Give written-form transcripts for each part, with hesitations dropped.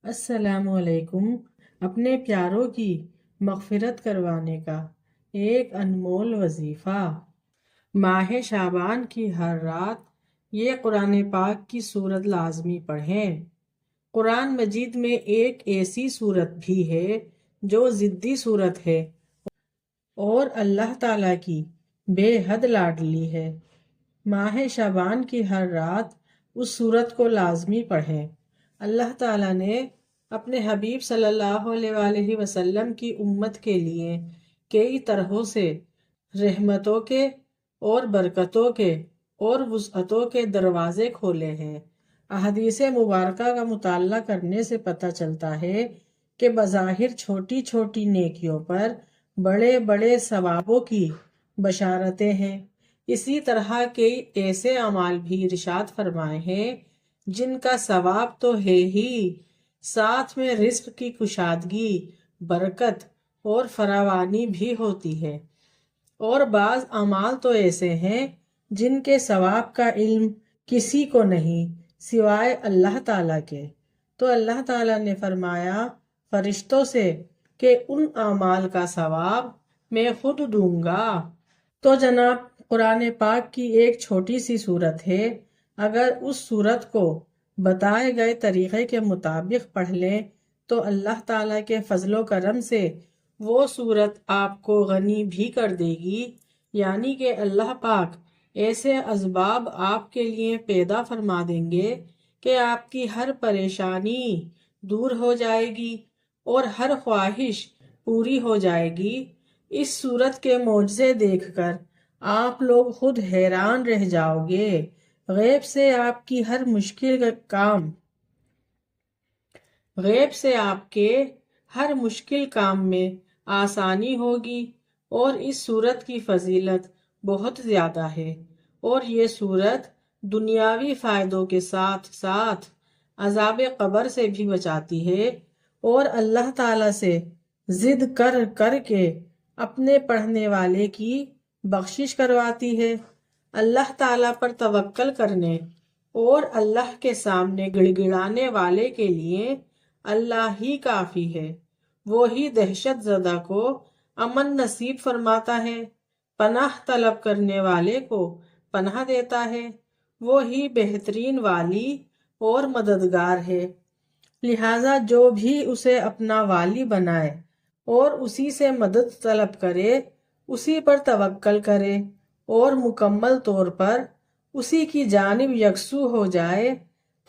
السلام علیکم۔ اپنے پیاروں کی مغفرت کروانے کا ایک انمول وظیفہ۔ ماہ شعبان کی ہر رات یہ قرآن پاک کی سورت لازمی پڑھیں۔ قرآن مجید میں ایک ایسی سورت بھی ہے جو ضدی سورت ہے اور اللہ تعالیٰ کی بے حد لاڈلی ہے۔ ماہ شعبان کی ہر رات اس سورت کو لازمی پڑھیں۔ اللہ تعالیٰ نے اپنے حبیب صلی اللہ علیہ وآلہ وسلم کی امت کے لیے کئی طرحوں سے رحمتوں کے اور برکتوں کے اور وسعتوں کے دروازے کھولے ہیں۔ احادیث مبارکہ کا مطالعہ کرنے سے پتہ چلتا ہے کہ بظاہر چھوٹی چھوٹی نیکیوں پر بڑے بڑے ثوابوں کی بشارتیں ہیں۔ اسی طرح کئی ایسے اعمال بھی ارشاد فرمائے ہیں جن کا ثواب تو ہے ہی، ساتھ میں رزق کی کشادگی، برکت اور فراوانی بھی ہوتی ہے۔ اور بعض اعمال تو ایسے ہیں جن کے ثواب کا علم کسی کو نہیں سوائے اللہ تعالیٰ کے۔ تو اللہ تعالیٰ نے فرمایا فرشتوں سے کہ ان اعمال کا ثواب میں خود دوں گا۔ تو جناب قرآن پاک کی ایک چھوٹی سی صورت ہے، اگر اس صورت کو بتائے گئے طریقے کے مطابق پڑھ لیں تو اللہ تعالیٰ کے فضل و کرم سے وہ صورت آپ کو غنی بھی کر دے گی، یعنی کہ اللہ پاک ایسے اسباب آپ کے لیے پیدا فرما دیں گے کہ آپ کی ہر پریشانی دور ہو جائے گی اور ہر خواہش پوری ہو جائے گی۔ اس صورت کے معجزے دیکھ کر آپ لوگ خود حیران رہ جاؤ گے۔ غیب سے آپ کی ہر مشکل کام میں آسانی ہوگی، اور اس صورت کی فضیلت بہت زیادہ ہے، اور یہ صورت دنیاوی فائدوں کے ساتھ ساتھ عذاب قبر سے بھی بچاتی ہے، اور اللہ تعالیٰ سے ضد کر کر کے اپنے پڑھنے والے کی بخشش کرواتی ہے۔ اللہ تعالیٰ پر توکل کرنے اور اللہ کے سامنے گڑ گڑانے والے کے لیے اللہ ہی کافی ہے۔ وہی دہشت زدہ کو امن نصیب فرماتا ہے، پناہ طلب کرنے والے کو پناہ دیتا ہے، وہی بہترین والی اور مددگار ہے۔ لہٰذا جو بھی اسے اپنا والی بنائے اور اسی سے مدد طلب کرے، اسی پر توکل کرے اور مکمل طور پر اسی کی جانب یکسو ہو جائے،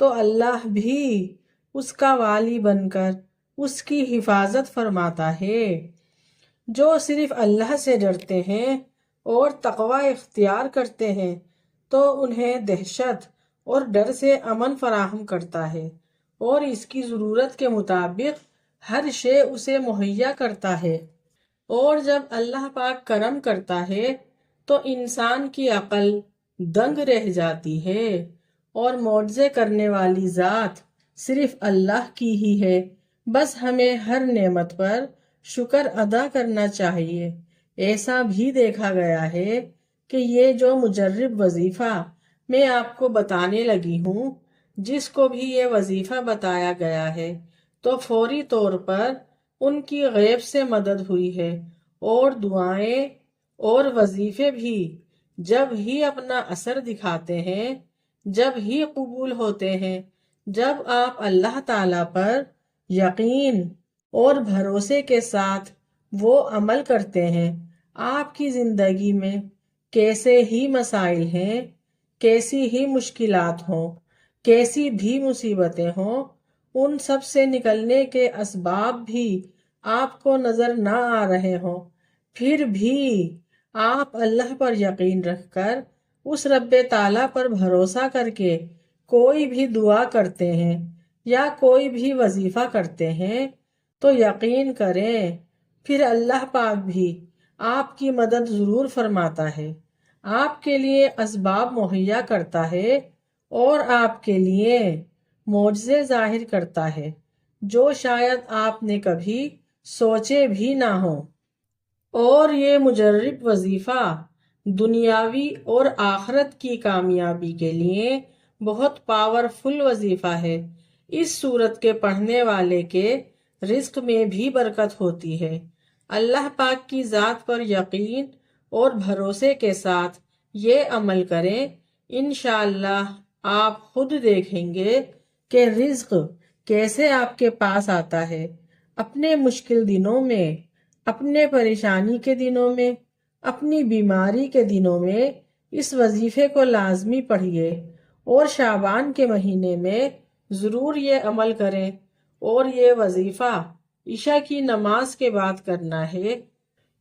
تو اللہ بھی اس کا والی بن کر اس کی حفاظت فرماتا ہے۔ جو صرف اللہ سے ڈرتے ہیں اور تقوی اختیار کرتے ہیں تو انہیں دہشت اور ڈر سے امن فراہم کرتا ہے، اور اس کی ضرورت کے مطابق ہر شے اسے مہیا کرتا ہے۔ اور جب اللہ پاک کرم کرتا ہے تو انسان کی عقل دنگ رہ جاتی ہے، اور معجزے کرنے والی ذات صرف اللہ کی ہی ہے۔ بس ہمیں ہر نعمت پر شکر ادا کرنا چاہیے۔ ایسا بھی دیکھا گیا ہے کہ یہ جو مجرب وظیفہ میں آپ کو بتانے لگی ہوں، جس کو بھی یہ وظیفہ بتایا گیا ہے تو فوری طور پر ان کی غیب سے مدد ہوئی ہے، اور دعائیں اور وظیفے بھی جب ہی اپنا اثر دکھاتے ہیں، جب ہی قبول ہوتے ہیں، جب آپ اللہ تعالیٰ پر یقین اور بھروسے کے ساتھ وہ عمل کرتے ہیں۔ آپ کی زندگی میں کیسے ہی مسائل ہیں، کیسی ہی مشکلات ہوں، کیسی بھی مصیبتیں ہوں، ان سب سے نکلنے کے اسباب بھی آپ کو نظر نہ آ رہے ہوں، پھر بھی آپ اللہ پر یقین رکھ کر اس رب تعالیٰ پر بھروسہ کر کے کوئی بھی دعا کرتے ہیں یا کوئی بھی وظیفہ کرتے ہیں تو یقین کریں پھر اللہ پاک بھی آپ کی مدد ضرور فرماتا ہے، آپ کے لیے اسباب مہیا کرتا ہے اور آپ کے لیے معجزے ظاہر کرتا ہے جو شاید آپ نے کبھی سوچے بھی نہ ہوں۔ اور یہ مجرب وظیفہ دنیاوی اور آخرت کی کامیابی کے لیے بہت پاورفل وظیفہ ہے۔ اس سورت کے پڑھنے والے کے رزق میں بھی برکت ہوتی ہے۔ اللہ پاک کی ذات پر یقین اور بھروسے کے ساتھ یہ عمل کریں، انشاءاللہ آپ خود دیکھیں گے کہ رزق کیسے آپ کے پاس آتا ہے۔ اپنے مشکل دنوں میں، اپنے پریشانی کے دنوں میں، اپنی بیماری کے دنوں میں اس وظیفے کو لازمی پڑھیے، اور شعبان کے مہینے میں ضرور یہ عمل کریں، اور یہ وظیفہ عشاء کی نماز کے بعد کرنا ہے۔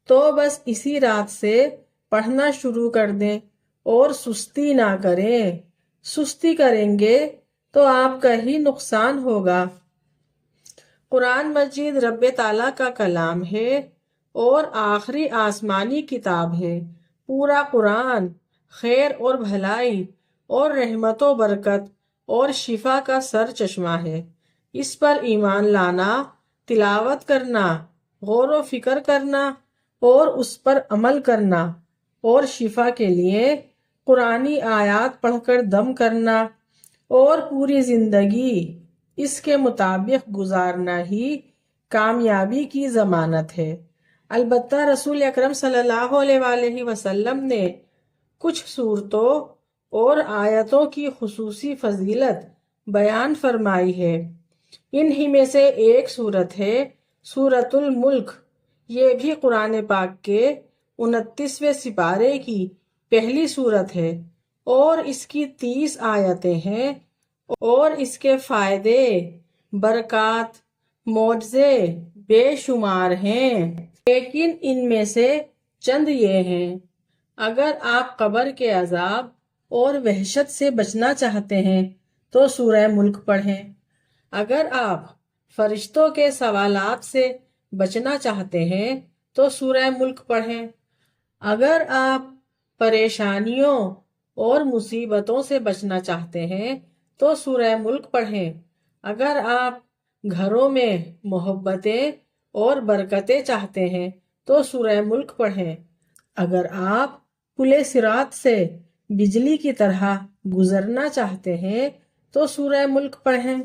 تو بس اسی رات سے پڑھنا شروع کر دیں اور سستی نہ کریں۔ سستی کریں گے تو آپ کا ہی نقصان ہوگا۔ قرآن مجید رب تعالیٰ کا کلام ہے اور آخری آسمانی کتاب ہے۔ پورا قرآن خیر اور بھلائی اور رحمت و برکت اور شفا کا سر چشمہ ہے۔ اس پر ایمان لانا، تلاوت کرنا، غور و فکر کرنا اور اس پر عمل کرنا، اور شفا کے لیے قرآنی آیات پڑھ کر دم کرنا اور پوری زندگی اس کے مطابق گزارنا ہی کامیابی کی ضمانت ہے۔ البتہ رسول اکرم صلی اللہ علیہ وآلہ وسلم نے کچھ صورتوں اور آیتوں کی خصوصی فضیلت بیان فرمائی ہے۔ انہی میں سے ایک صورت ہے سورۃ الملک۔ یہ بھی قرآن پاک کے 29ویں سپارے کی پہلی صورت ہے اور اس کی 30 آیتیں ہیں، اور اس کے فائدے، برکات، معجزے بے شمار ہیں، لیکن ان میں سے چند یہ ہیں۔ اگر آپ قبر کے عذاب اور وحشت سے بچنا چاہتے ہیں تو سورہ ملک پڑھیں۔ اگر آپ فرشتوں کے سوالات سے بچنا چاہتے ہیں تو سورہ ملک پڑھیں۔ اگر آپ پریشانیوں اور مصیبتوں سے بچنا چاہتے ہیں تو سورہ ملک پڑھیں۔ اگر آپ گھروں میں محبتیں اور برکتیں چاہتے ہیں تو سورہ ملک پڑھیں۔ اگر آپ پل صراط سے بجلی کی طرح گزرنا چاہتے ہیں تو سورہ ملک پڑھیں۔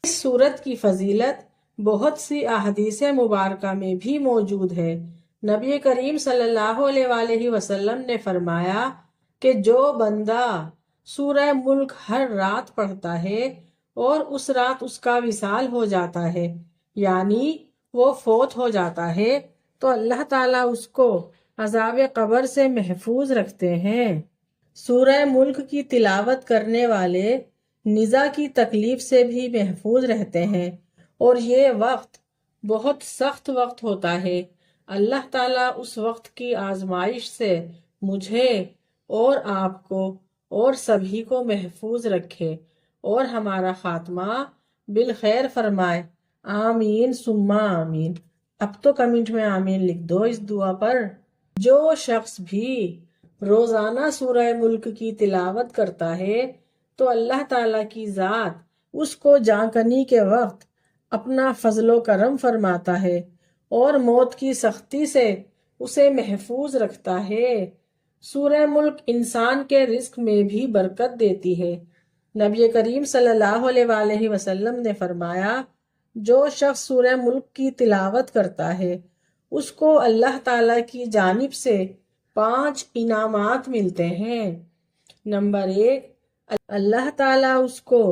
اس سورت کی فضیلت بہت سی احادیث مبارکہ میں بھی موجود ہے۔ نبی کریم صلی اللہ علیہ وآلہ وسلم نے فرمایا کہ جو بندہ سورہ ملک ہر رات پڑھتا ہے اور اس رات اس کا وصال ہو جاتا ہے، یعنی وہ فوت ہو جاتا ہے، تو اللہ تعالیٰ اس کو عذاب قبر سے محفوظ رکھتے ہیں۔ سورہ ملک کی تلاوت کرنے والے نیزہ کی تکلیف سے بھی محفوظ رہتے ہیں، اور یہ وقت بہت سخت وقت ہوتا ہے۔ اللہ تعالیٰ اس وقت کی آزمائش سے مجھے اور آپ کو اور سبھی کو محفوظ رکھے اور ہمارا خاتمہ بالخیر فرمائے۔ آمین ثم آمین۔ اب تو کمنٹ میں آمین لکھ دو اس دعا پر۔ جو شخص بھی روزانہ سورہ ملک کی تلاوت کرتا ہے تو اللہ تعالیٰ کی ذات اس کو جاں کنی کے وقت اپنا فضل و کرم فرماتا ہے اور موت کی سختی سے اسے محفوظ رکھتا ہے۔ سورہ ملک انسان کے رزق میں بھی برکت دیتی ہے۔ نبی کریم صلی اللہ علیہ وآلہ وسلم نے فرمایا، جو شخص سورہ ملک کی تلاوت کرتا ہے اس کو اللہ تعالیٰ کی جانب سے 5 انعامات ملتے ہیں۔ نمبر 1، اللہ تعالیٰ اس کو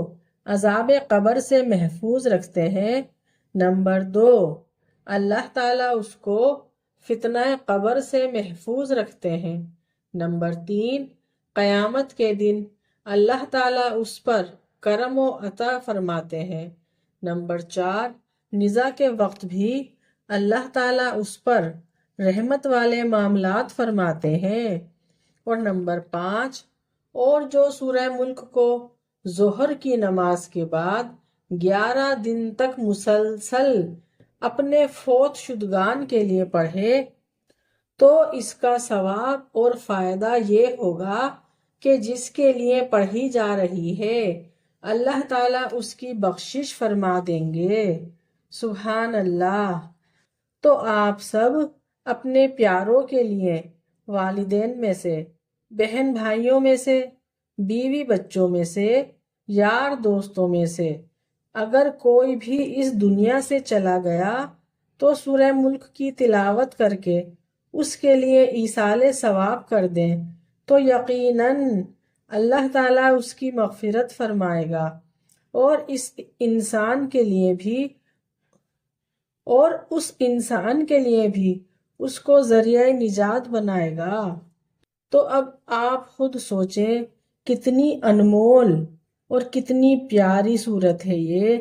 عذاب قبر سے محفوظ رکھتے ہیں۔ نمبر 2، اللہ تعالیٰ اس کو فتنہ قبر سے محفوظ رکھتے ہیں۔ نمبر 3، قیامت کے دن اللہ تعالیٰ اس پر کرم و عطا فرماتے ہیں۔ نمبر 4، نزاع کے وقت بھی اللہ تعالیٰ اس پر رحمت والے معاملات فرماتے ہیں۔ اور نمبر 5، اور جو سورہ ملک کو ظہر کی نماز کے بعد 11 دن تک مسلسل اپنے فوت شدگان کے لیے پڑھے تو اس کا ثواب اور فائدہ یہ ہوگا کہ جس کے لیے پڑھی جا رہی ہے اللہ تعالیٰ اس کی بخشش فرما دیں گے۔ سبحان اللہ۔ تو آپ سب اپنے پیاروں کے لیے والدین میں سے، بہن بھائیوں میں سے، بیوی بچوں میں سے، یار دوستوں میں سے اگر کوئی بھی اس دنیا سے چلا گیا تو سورہ ملک کی تلاوت کر کے اس کے لیے ایصال ثواب کر دیں تو یقیناً اللہ تعالیٰ اس کی مغفرت فرمائے گا اور اس انسان کے لیے بھی اس کو ذریعہ نجات بنائے گا۔ تو اب آپ خود سوچیں کتنی انمول اور کتنی پیاری صورت ہے یہ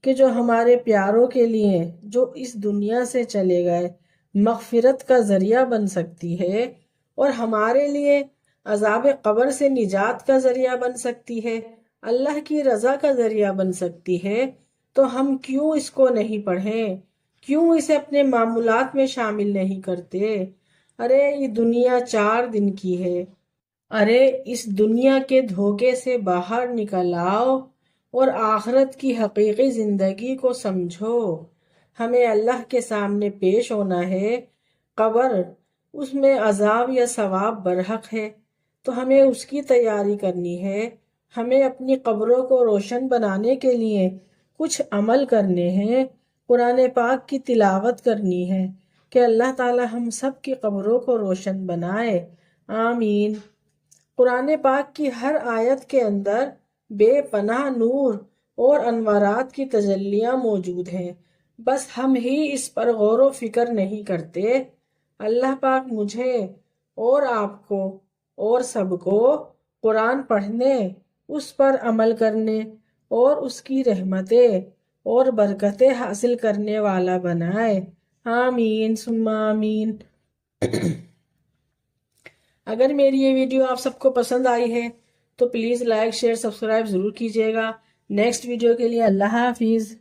کہ جو ہمارے پیاروں کے لیے جو اس دنیا سے چلے گئے مغفرت کا ذریعہ بن سکتی ہے اور ہمارے لیے عذاب قبر سے نجات کا ذریعہ بن سکتی ہے، اللہ کی رضا کا ذریعہ بن سکتی ہے، تو ہم کیوں اس کو نہیں پڑھیں؟ کیوں اسے اپنے معمولات میں شامل نہیں کرتے؟ ارے یہ دنیا 4 دن کی ہے، ارے اس دنیا کے دھوکے سے باہر نکل آؤ اور آخرت کی حقیقی زندگی کو سمجھو۔ ہمیں اللہ کے سامنے پیش ہونا ہے، قبر اس میں عذاب یا ثواب برحق ہے تو ہمیں اس کی تیاری کرنی ہے، ہمیں اپنی قبروں کو روشن بنانے کے لیے کچھ عمل کرنے ہیں، قرآن پاک کی تلاوت کرنی ہے کہ اللہ تعالی ہم سب کی قبروں کو روشن بنائے، آمین۔ قرآن پاک کی ہر آیت کے اندر بے پناہ نور اور انوارات کی تجلیاں موجود ہیں، بس ہم ہی اس پر غور و فکر نہیں کرتے۔ اللہ پاک مجھے اور آپ کو اور سب کو قرآن پڑھنے، اس پر عمل کرنے اور اس کی رحمتیں اور برکتیں حاصل کرنے والا بنائے، آمین ثم آمین۔ اگر میری یہ ویڈیو آپ سب کو پسند آئی ہے تو پلیز لائک شیئر سبسکرائب ضرور کیجیے گا۔ نیکسٹ ویڈیو کے لیے اللہ حافظ۔